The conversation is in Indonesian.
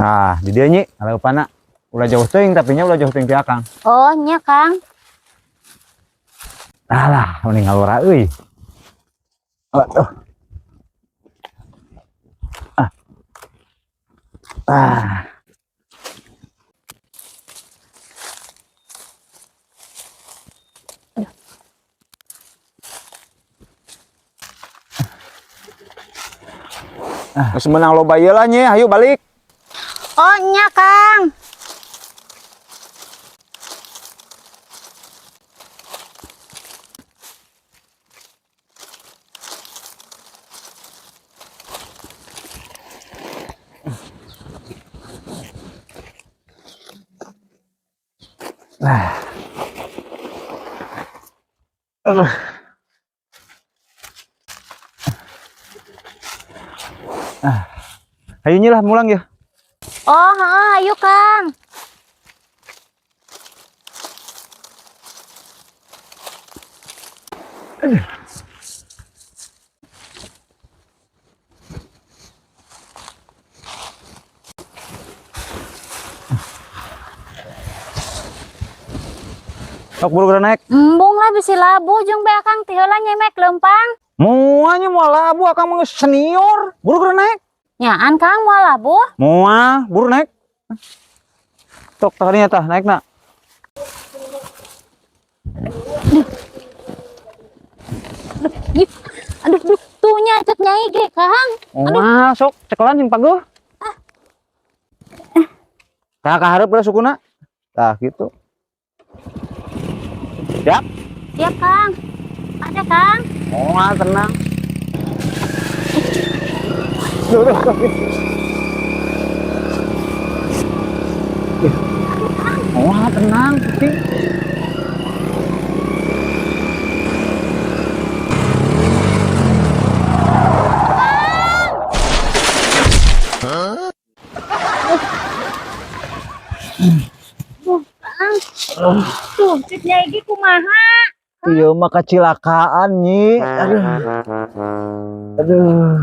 Nah, di dia nyi, kalau pana ulah jauh teuing tapi nya ulah jauh teuing ti Akang. Oh, nya Kang. Alah, mending ngalora euy. Atuh. Ah. Ah. Geus menang loba ieu lah nyi, hayu balik. Oh, nya Kang. Hayu nyi lah mulang ya. Oh, ayo Kang. Sok buru geura naik. Embung lah bisi labu jeung be Akang ti heula nyemek leumpang. Moal nya moal labu Akang mah geus senior. Buru geura naik. Nyaan Kang moal labu. Moal, buru naik. Tok tadinya tah naikna. Ih, aduh, tuh nya cek nyai ge Kang. Moal sok cekelan jeung paguh. Tah ka hareup geura sukuna. Tah gitu. Siap? Siap Kang. Ada Kang. Moal tenang. Moal tenang, Putih. Tuh, cek nyai ge kumaha? Iya mah kecelakaan nyi. Aduh. Aduh.